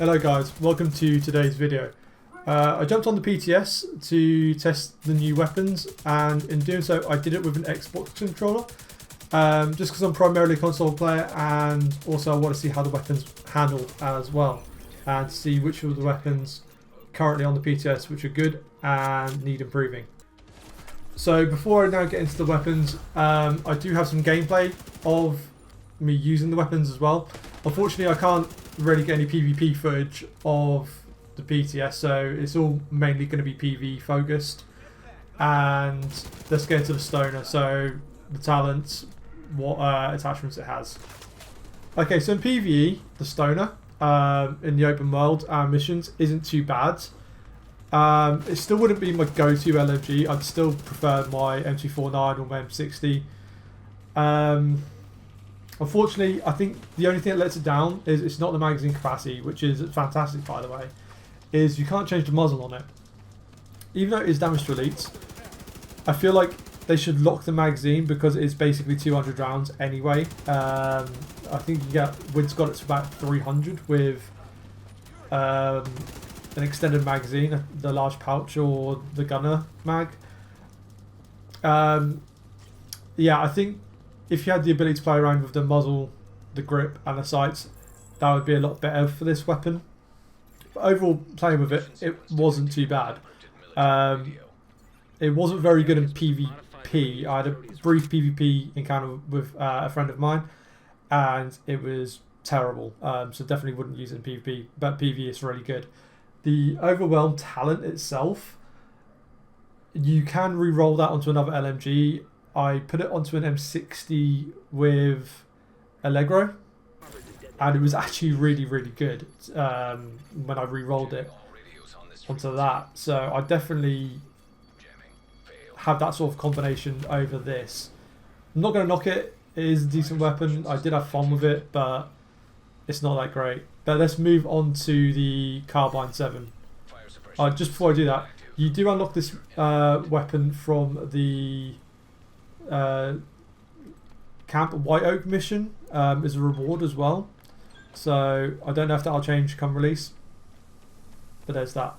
Hello guys, welcome to today's video. I jumped on the PTS to test the new weapons, and in doing so I did it with an Xbox controller, just because I'm primarily a console player, and also I want to see how the weapons handle as well, and see which of the weapons currently on the PTS which are good and need improving. So before I now get into the weapons, I do have some gameplay of me using the weapons as well. Unfortunately I can't really get any PvP footage of the PTS, so it's all mainly going to be PvE focused. And let's get into the stoner, so the talents, what attachments it has. Okay, so in PvE, the stoner in the open world missions isn't too bad. It still wouldn't be my go-to LMG. I'd still prefer my M249 or my M60. Unfortunately, I think the only thing that lets it down is it's not the magazine capacity, which is fantastic by the way, is you can't change the muzzle on it. Even though it is damage to elites, I feel like they should lock the magazine because it is basically 200 rounds anyway. I think you get Wid's got it to about 300 with an extended magazine, the large pouch or the gunner mag. Yeah, I think if you had the ability to play around with the muzzle, the grip and the sights, that would be a lot better for this weapon. But overall, playing with it, it wasn't too bad. It wasn't very good in PvP. I had a brief PvP encounter with a friend of mine, and it was terrible. So definitely wouldn't use it in PvP, but PvE is really good. The Overwhelm talent itself, you can re-roll that onto another LMG. I put it onto an M60 with Allegro, and it was actually really good when I re-rolled it onto that. So I definitely have that sort of combination over this. I'm not going to knock it. It is a decent weapon. I did have fun with it, but it's not that great. But let's move on to the Carbine 7. Just before I do that, you do unlock this weapon from the Camp White Oak mission as a reward as well. So I don't know if that'll change come release, but there's that.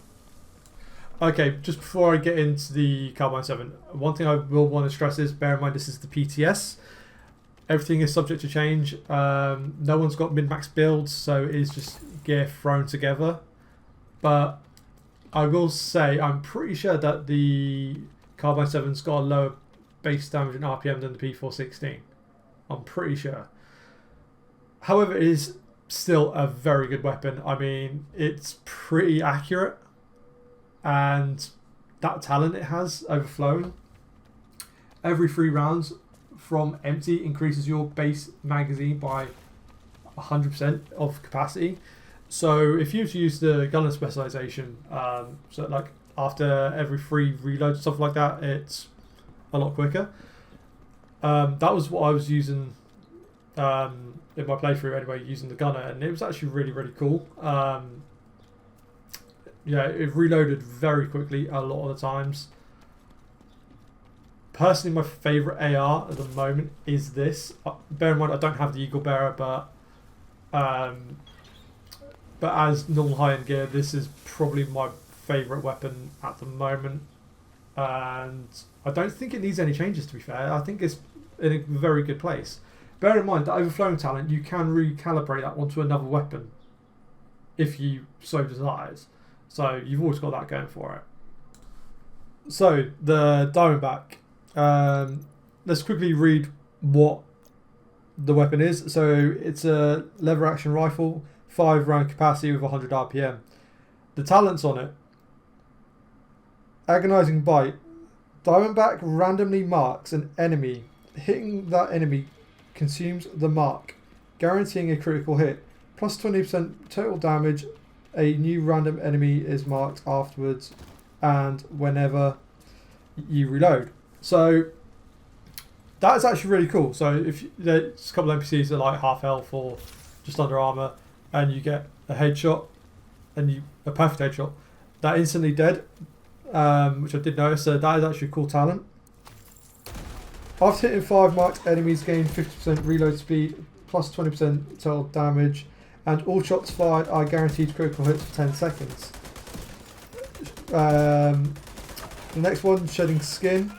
Okay, just before I get into the Carbine 7, one thing I will want to stress is, bear in mind this is the PTS. Everything is subject to change. No one's got min-max builds, so it is just gear thrown together. But I will say I'm pretty sure that the Carbine 7's got a lower base damage and RPM than the P416. I'm pretty sure. However, it is still a very good weapon. I mean, it's pretty accurate, and that talent it has, overflowing, every 3 rounds from empty increases your base magazine by 100% of capacity. So if you were to use the gunner specialization, so like after every 3 reloads, stuff like that, it's a lot quicker. That was what I was using in my playthrough anyway, using the gunner, and it was actually really cool. Yeah, it reloaded very quickly a lot of the times. Personally, my favourite AR at the moment is this. Bear in mind I don't have the Eagle Bearer, but as normal high-end gear, this is probably my favourite weapon at the moment. And I don't think it needs any changes, to be fair. I think it's in a very good place. Bear in mind that overflowing talent, you can recalibrate that onto another weapon if you so desires. So you've always got that going for it. So the Diamondback. Let's quickly read what the weapon is. So it's a lever action rifle, 5 round capacity with 100 RPM. The talents on it: Agonizing Bite. Diamondback randomly marks an enemy. Hitting that enemy consumes the mark, guaranteeing a critical hit. Plus 20% total damage. A new random enemy is marked afterwards and whenever you reload. So that is actually really cool. So if there's a couple of NPCs that are like half health or just under armor, and you get a headshot, and a perfect headshot, that instantly dead. Which I did notice, so that is actually a cool talent. After hitting 5 marked enemies, gain 50% reload speed, plus 20% total damage, and all shots fired are guaranteed critical hits for 10 seconds. The next one, shedding skin.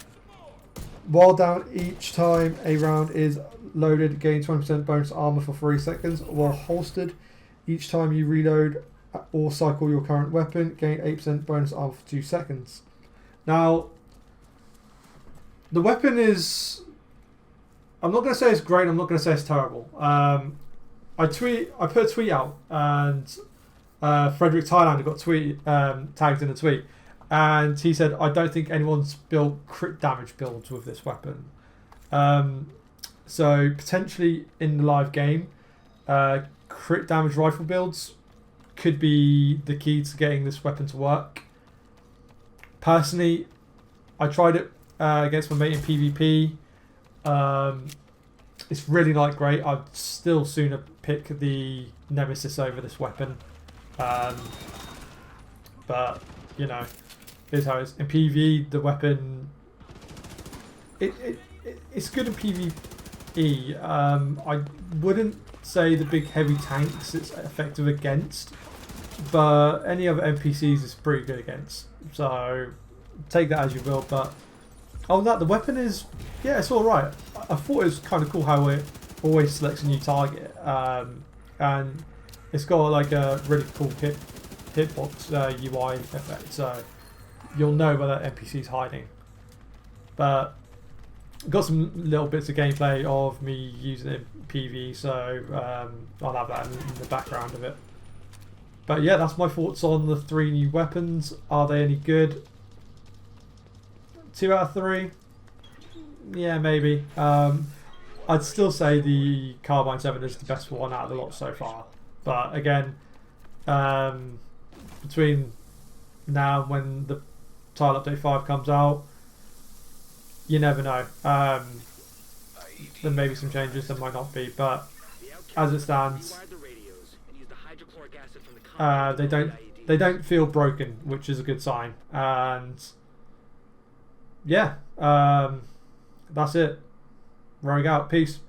While down, each time a round is loaded, gain 20% bonus armor for 3 seconds. While holstered, each time you reload or cycle your current weapon, gain 8% bonus armor for 2 seconds. Now, the weapon is... I'm not going to say it's great, I'm not going to say it's terrible. I put a tweet out, and Frederick Thailander got tagged in a tweet, and he said, I don't think anyone's built crit damage builds with this weapon. So potentially in the live game, crit damage rifle builds could be the key to getting this weapon to work. Personally, I tried it against my mate in PvP. It's really not great. I'd still sooner pick the Nemesis over this weapon. But, you know, here's how it is. In PvE, the weapon... It's good in PvE. I wouldn't say the big heavy tanks it's effective against, but any other NPCs is pretty good against. So take that as you will. But other than that, the weapon is, yeah, it's all right. I thought it was kind of cool how it always selects a new target, and it's got like a really cool hitbox UI effect, so you'll know where that NPC is hiding. But got some little bits of gameplay of me using it in PvE, so I'll have that in the background of it. But yeah, that's my thoughts on the 3 new weapons. Are they any good? 2 out of 3? Yeah, maybe. I'd still say the Carbine 7 is the best one out of the lot so far. But again, between now and when the Tile Update 5 comes out, you never know. There may be some changes, there might not be, but as it stands, they don't feel broken, which is a good sign. And yeah, that's it. Rogue out. Peace.